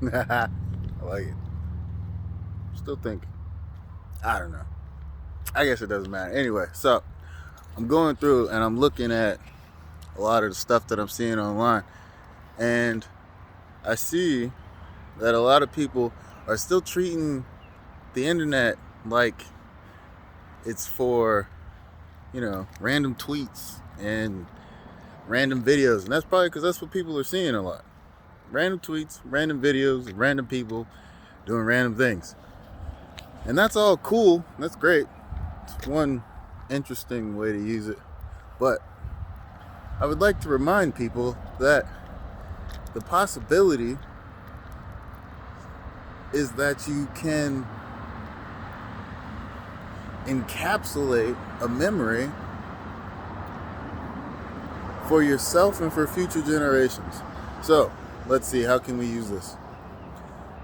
I like it. Still think, I don't know. I guess it doesn't matter. Anyway, so I'm going through and I'm looking at a lot of the stuff that I'm seeing online. And I see that a lot of people are still treating the internet like it's for, random tweets and random videos. And that's probably because that's what people are seeing a lot. Random tweets, random videos, random people doing random things. And that's all cool. That's great. It's one interesting way to use it. But I would like to remind people that the possibility is that you can encapsulate a memory for yourself and for future generations. So, let's see, how can we use this?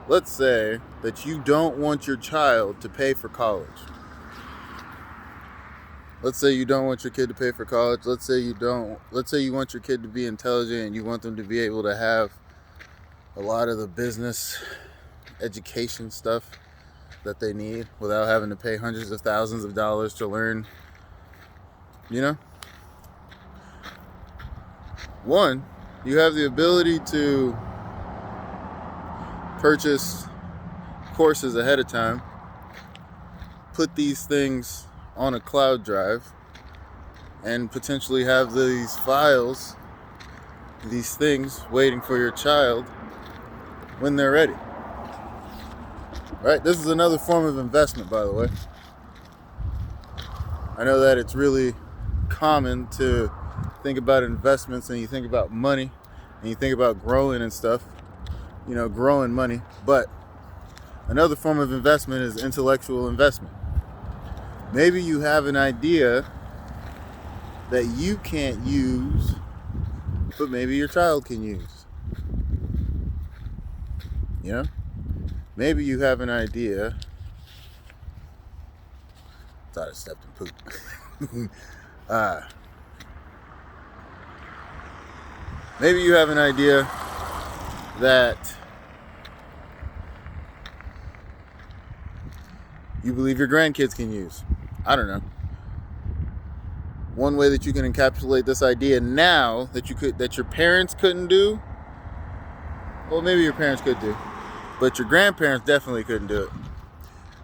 Let's say that you don't want your child to pay for college. Let's say you don't want your kid to pay for college. Let's say you want your kid to be intelligent and you want them to be able to have a lot of the business education stuff that they need without having to pay hundreds of thousands of dollars to learn, One, you have the ability to purchase courses ahead of time, put these things on a cloud drive, and potentially have these files, these things waiting for your child when they're ready. Right? This is another form of investment, by the way. I know that it's really common to think about investments and you think about money and you think about growing and stuff, growing money. But another form of investment is intellectual investment. Maybe you have an idea that you can't use, but maybe your child can use. Maybe you have an idea. Thought I stepped in poop. Maybe you have an idea that you believe your grandkids can use. I don't know. One way that you can encapsulate this idea now that your parents couldn't do, well, maybe your parents could do, but your grandparents definitely couldn't do it,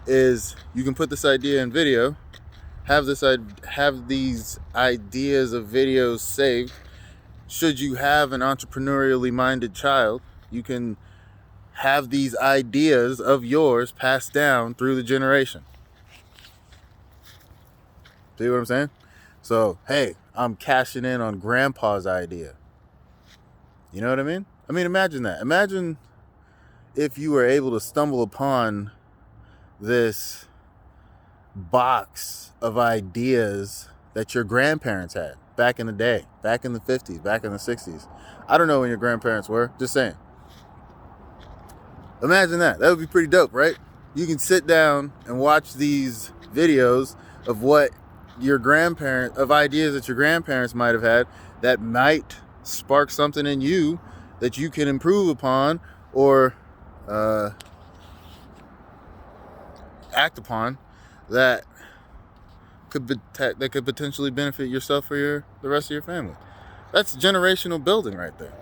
is you can put this idea in video, have these ideas of videos saved. Should you have an entrepreneurially minded child, you can have these ideas of yours passed down through the generation. See what I'm saying? So, hey, I'm cashing in on grandpa's idea. You know what I mean? Imagine that. Imagine if you were able to stumble upon this box of ideas that your grandparents had back in the day, back in the 50s, back in the 60s. I don't know when your grandparents were, just saying. Imagine that. That would be pretty dope, right? You can sit down and watch these videos of of ideas that your grandparents might have had that might spark something in you that you can improve upon or act upon that could potentially benefit yourself or the rest of your family. That's generational building right there.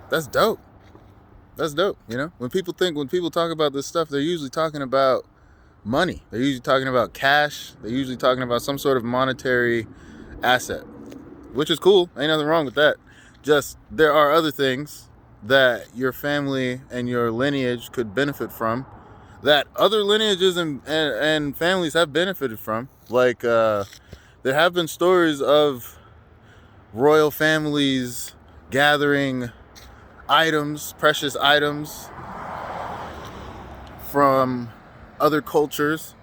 That's dope. When people talk about this stuff, they're usually talking about money. They're usually talking about cash. They're usually talking about some sort of monetary asset, which is cool. Ain't nothing wrong with that. Just there are other things that your family and your lineage could benefit from that other lineages and families have benefited from. Like there have been stories of royal families gathering precious items from other cultures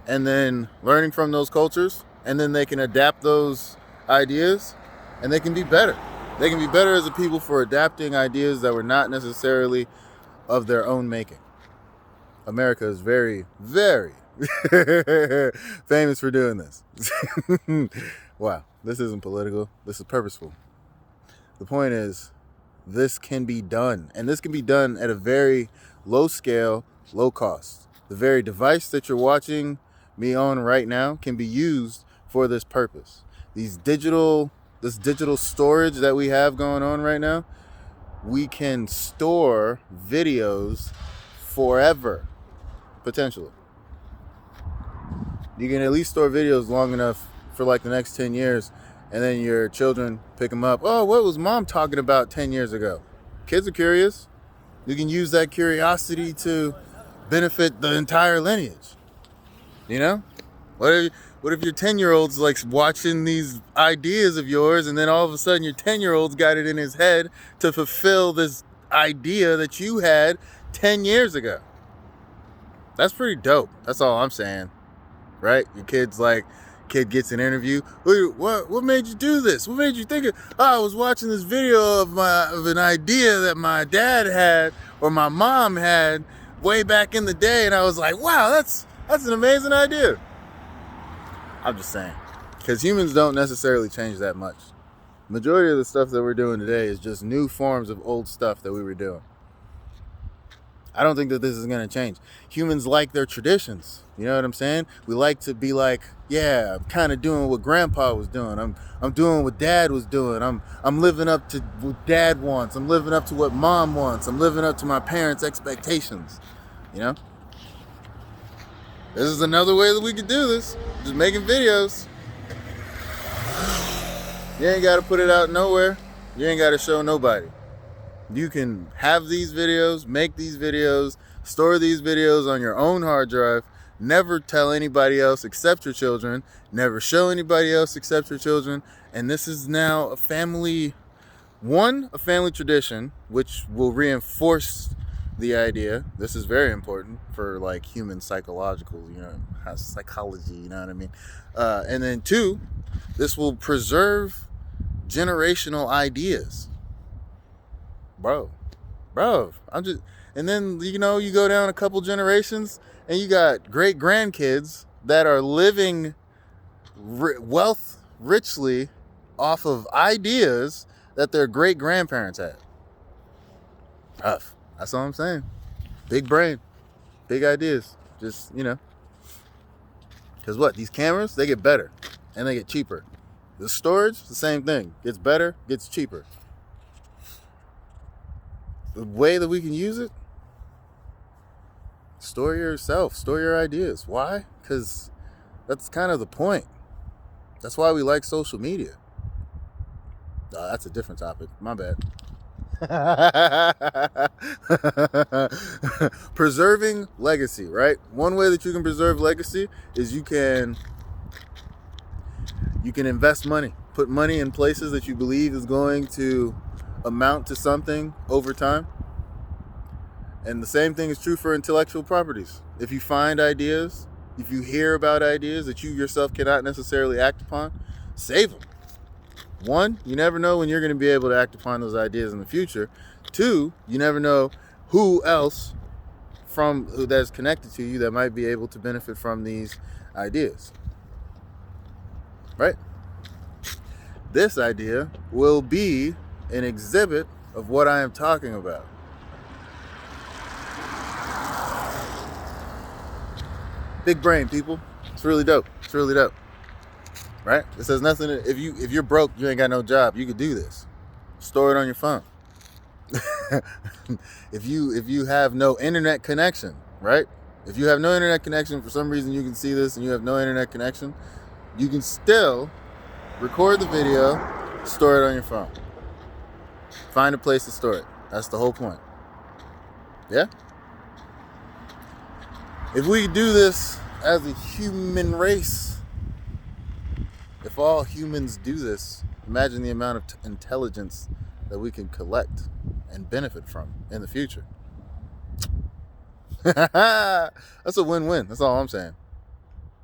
and then learning from those cultures, and then they can adapt those ideas and they can be better. They can be better as a people for adapting ideas that were not necessarily of their own making. America is very, very famous for doing this. Wow, this isn't political. This is purposeful. The point is, this can be done. And this can be done at a very low scale, low cost. The very device that you're watching me on right now can be used for this purpose. This digital storage that we have going on right now, we can store videos forever, potentially. You can at least store videos long enough for like the next 10 years, and then your children pick them up. Oh, what was mom talking about 10 years ago? Kids are curious. You can use that curiosity to benefit the entire lineage. You know? What if your 10-year-old's like watching these ideas of yours, and then all of a sudden your 10-year-old's got it in his head to fulfill this idea that you had 10 years ago? That's pretty dope. That's all I'm saying. Right? Your kid gets an interview. What made you do this? What made you think of? Oh, I was watching this video of an idea that my dad had or my mom had way back in the day, and I was like, wow, that's an amazing idea. I'm just saying, because humans don't necessarily change that much. Majority of the stuff that we're doing today is just new forms of old stuff that we were doing. I don't think that this is going to change. Humans like their traditions. You know what I'm saying? We like to be like, yeah, I'm kind of doing what grandpa was doing. I'm doing what dad was doing. I'm living up to what dad wants. I'm living up to what mom wants. I'm living up to my parents' expectations. You know? This is another way that we could do this. Just making videos. You ain't got to put it out nowhere. You ain't got to show nobody. You can have these videos, make these videos, store these videos on your own hard drive, never tell anybody else except your children, never show anybody else except your children, and this is now a family tradition, which will reinforce the idea. This is very important for like human psychology, you know what I mean? And then 2, this will preserve generational ideas. Bro, and then, you know, you go down a couple generations and you got great grandkids that are living wealth richly off of ideas that their great grandparents had. Tough. That's all I'm saying. Big brain, big ideas. Just, you know, because what? These cameras, they get better and they get cheaper. The storage, the same thing. Gets better, gets cheaper. The way that we can use it, store yourself, store your ideas. Why? Because that's kind of the point. That's why we like social media. That's a different topic. My bad. Preserving legacy, right? One way that you can preserve legacy is you can invest money. Put money in places that you believe is going to amount to something over time. And the same thing is true for intellectual properties. If you find ideas, if you hear about ideas that you yourself cannot necessarily act upon, save them. 1, you never know when you're going to be able to act upon those ideas in the future. 2, you never know who else that's connected to you that might be able to benefit from these ideas. Right? This idea will be an exhibit of what I am talking about. Big brain, people. It's really dope. It's really dope. Right? It says nothing. If you're broke, you ain't got no job, you could do this. Store it on your phone. If you have no internet connection, right? If you have no internet connection, for some reason you can see this and you have no internet connection, you can still record the video, store it on your phone. Find a place to store it. That's the whole point. Yeah? If we do this as a human race, if all humans do this, imagine the amount of intelligence that we can collect and benefit from in the future. That's a win-win. That's all I'm saying.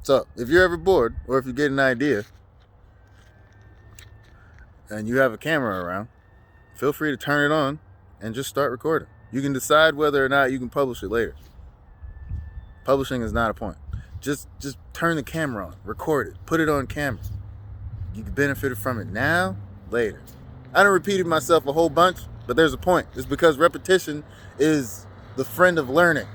So if you're ever bored, or if you get an idea and you have a camera around, feel free to turn it on and just start recording. You can decide whether or not you can publish it later. Publishing is not a point. Just turn the camera on, record it, put it on camera. You can benefit from it now, later. I done repeated myself a whole bunch. But there's a point. It's because repetition is the friend of learning.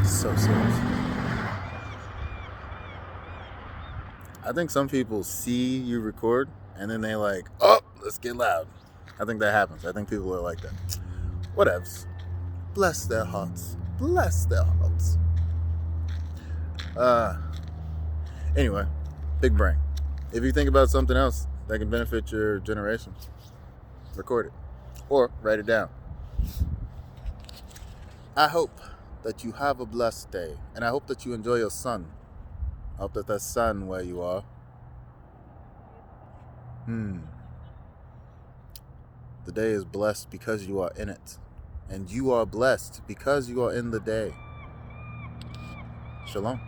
So serious. I think some people see you record and then they like, oh, let's get loud. I think that happens. I think people are like that. Whatevs. Bless their hearts. Bless their hearts. Anyway, big brain. If you think about something else that can benefit your generation, record it or write it down. I hope that you have a blessed day, and I hope that you enjoy your sun. I hope that there's sun where you are. The day is blessed because you are in it, and you are blessed because you are in the day. Shalom.